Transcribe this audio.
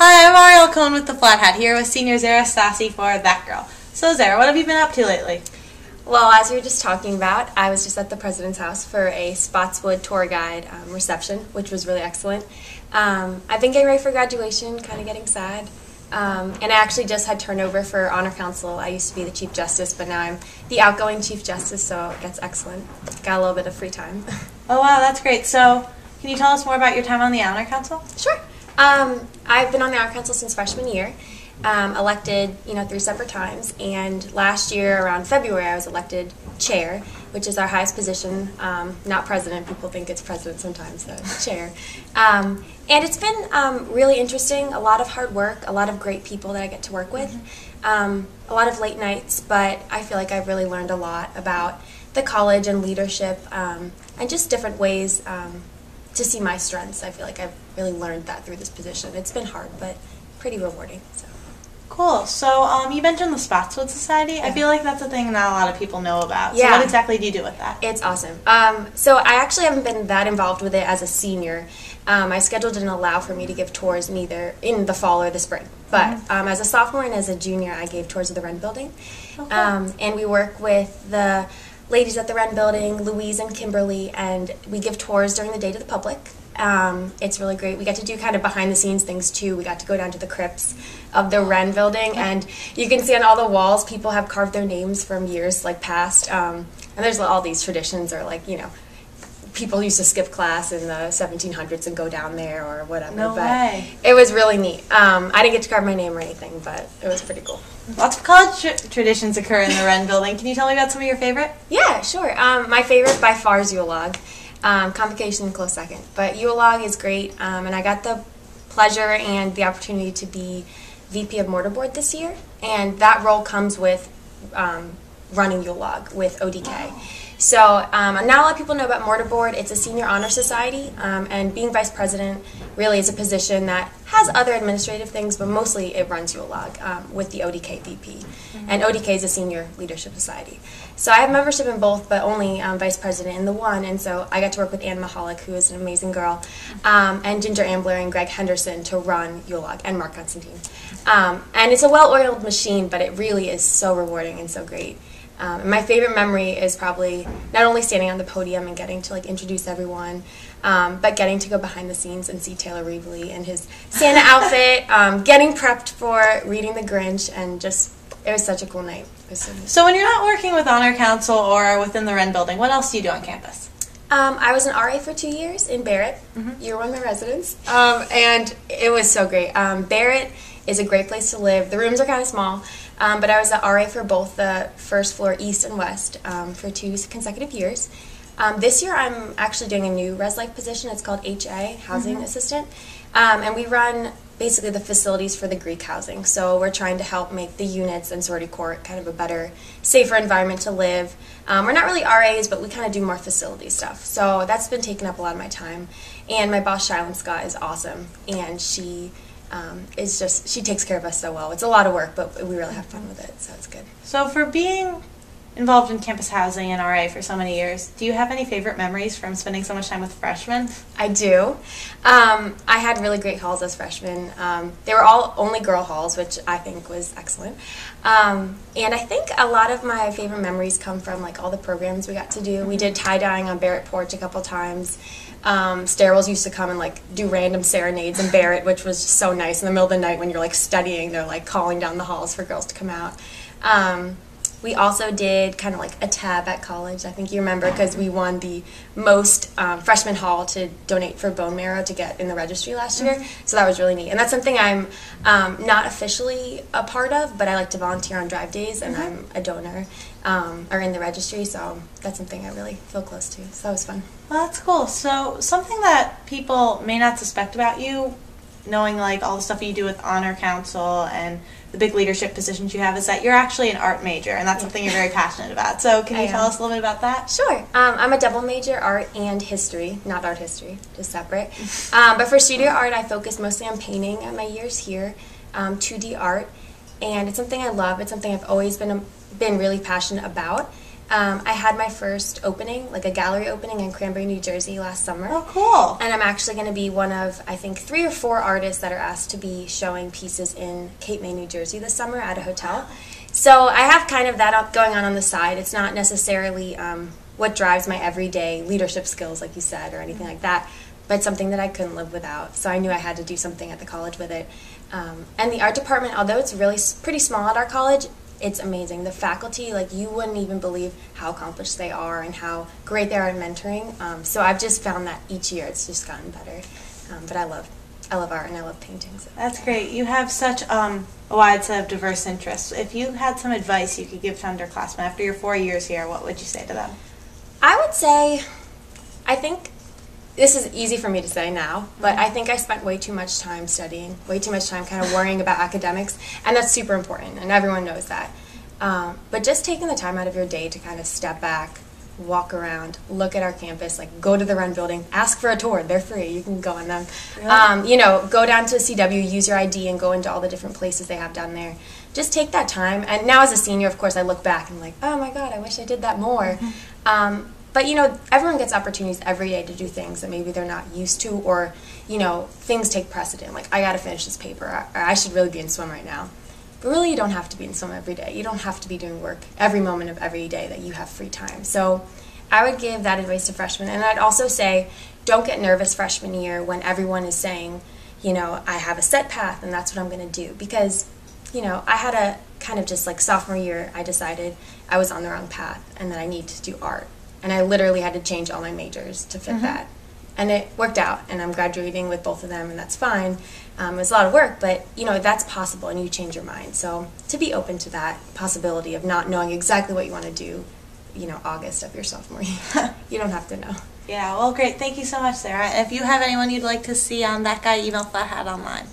Hi, I'm Ariel Cohn with the Flat Hat, here with senior Zara Stasi for That Girl. So Zara, what have you been up to lately? Well, as we were just talking about, I was just at the President's house for a Spotswood tour guide reception, which was really excellent. I've been getting ready for graduation, kind of getting sad. And I actually just had turnover for Honor Council. I used to be the Chief Justice, but now I'm the outgoing Chief Justice, so that's excellent. Got a little bit of free time. Oh wow, that's great. So, can you tell us more about your time on the Honor Council? Sure. I've been on the Honor Council since freshman year, elected 3 separate times, and last year around February I was elected chair, which is our highest position, not president. People think it's president sometimes, so chair. And it's been really interesting, a lot of hard work, a lot of great people that I get to work with, a lot of late nights, but I feel like I've really learned a lot about the college and leadership and just different ways to see my strengths. I feel like I've really learned that through this position. It's been hard, but pretty rewarding. So. Cool. So you mentioned the Spotswood Society. Yeah. I feel like that's a thing not a lot of people know about. So yeah. What exactly do you do with that? It's awesome. So I actually haven't been that involved with it as a senior. My schedule didn't allow for me to give tours neither in the fall or the spring. But as a sophomore and as a junior, I gave tours of the Wren Building. Okay. And we work with the ladies at the Wren Building, Louise and Kimberly, and we give tours during the day to the public. It's really great. We get to do kind of behind the scenes things too. We got to go down to the crypts of the Wren Building, and you can see on all the walls people have carved their names from years past. And there's all these traditions, or people used to skip class in the 1700s and go down there or whatever. No way. It was really neat. I didn't get to carve my name or anything, but it was pretty cool. Lots of college traditions occur in the Wren Building. Can you tell me about some of your favorite? Yeah, sure. My favorite by far is Yule log. Convocation close second. But Yule log is great, and I got the pleasure and the opportunity to be VP of Mortar Board this year, and that role comes with running Yule log with ODK. Wow. So not a lot of people know about Mortar Board. It's a senior honor society, and being vice president really is a position that has other administrative things, but mostly it runs Yule log with the ODK VP. And ODK is a senior leadership society. So I have membership in both, but only vice president in the one, and so I got to work with Ann Mahalik, who is an amazing girl, and Ginger Ambler and Greg Henderson to run Yule log, and Mark Constantine. And it's a well-oiled machine, but it really is so rewarding and so great. My favorite memory is probably not only standing on the podium and getting to introduce everyone, but getting to go behind the scenes and see Taylor Reevely in his Santa outfit, getting prepped for reading The Grinch, and just, it was such a cool night. It was so neat. So when you're not working with Honor Council or within the Wren Building, what else do you do on campus? I was an RA for 2 years in Barrett. You were one of my residents, and it was so great. Barrett is a great place to live. The rooms are kind of small. But I was the RA for both the first floor east and west for 2 consecutive years. This year I'm actually doing a new res life position. It's called HA, Housing Assistant. And we run basically the facilities for the Greek housing. So we're trying to help make the units and sorority court kind of a better, safer environment to live. We're not really RAs, but we kind of do more facility stuff. So that's been taking up a lot of my time. And my boss, Shylon Scott, is awesome. And she she takes care of us so well. It's a lot of work, but we really have fun with it, so it's good. So for being involved in campus housing and RA for so many years, do you have any favorite memories from spending so much time with freshmen? I do. I had really great halls as freshmen. They were all only girl halls, which I think was excellent. And I think a lot of my favorite memories come from all the programs we got to do. We did tie-dyeing on Barrett Porch a couple times. Stairwells used to come and do random serenades in Barrett, which was just so nice in the middle of the night when you're studying. They're calling down the halls for girls to come out. We also did kind of a tab at college. I think you remember, because we won the most freshman hall to donate for bone marrow to get in the registry last year. So that was really neat. And that's something I'm not officially a part of, but I like to volunteer on drive days, and I'm a donor or in the registry. So that's something I really feel close to. So that was fun. Well, that's cool. So something that people may not suspect about you, knowing all the stuff you do with Honor Council and the big leadership positions you have, is that you're actually an art major, and that's something you're very passionate about. So can you tell us a little bit about that? Sure. I'm a double major, art and history, not art history, just separate. But for studio art, I focus mostly on painting at my years here, 2D art, and it's something I love. It's something I've always been really passionate about. I had my first opening, like a gallery opening in Cranberry, New Jersey last summer. Oh, cool. And I'm actually going to be one of, I think, 3 or 4 artists that are asked to be showing pieces in Cape May, New Jersey this summer at a hotel. So I have kind of that going on the side. It's not necessarily what drives my everyday leadership skills, like you said, or anything like that, but something that I couldn't live without. So I knew I had to do something at the college with it. And the art department, although it's really pretty small at our college, it's amazing. The faculty, like, you wouldn't even believe how accomplished they are and how great they are at mentoring. So I've just found that each year it's just gotten better. But I love art and I love painting. So. That's great. You have such a wide set of diverse interests. If you had some advice you could give to underclassmen after your 4 years here, what would you say to them? I would say, I think this is easy for me to say now, but I think I spent way too much time studying, way too much time kind of worrying about academics, and that's super important, and everyone knows that. But just taking the time out of your day to kind of step back, walk around, look at our campus, like go to the Wren building, ask for a tour, they're free, you can go on them. Really? You know, go down to CW, use your ID and go into all the different places they have down there. Just take that time, and now as a senior, of course, I look back and I'm like, oh my god, I wish I did that more. But, you know, everyone gets opportunities every day to do things that maybe they're not used to, or, you know, things take precedent. Like, I got to finish this paper, or I should really be in swim right now. But really, you don't have to be in swim every day. You don't have to be doing work every moment of every day that you have free time. So I would give that advice to freshmen. And I'd also say, don't get nervous freshman year when everyone is saying, you know, I have a set path and that's what I'm going to do. Because, you know, I had a kind of just like sophomore year, I decided I was on the wrong path and that I need to do art. And I literally had to change all my majors to fit that. And it worked out, and I'm graduating with both of them, and that's fine. It was a lot of work, but, you know, that's possible, and you change your mind. So to be open to that possibility of not knowing exactly what you want to do, you know, August of your sophomore year. You don't have to know. Yeah, well, great. Thank you so much, Sarah. If you have anyone you'd like to see on That Guy, email Flat Hat online.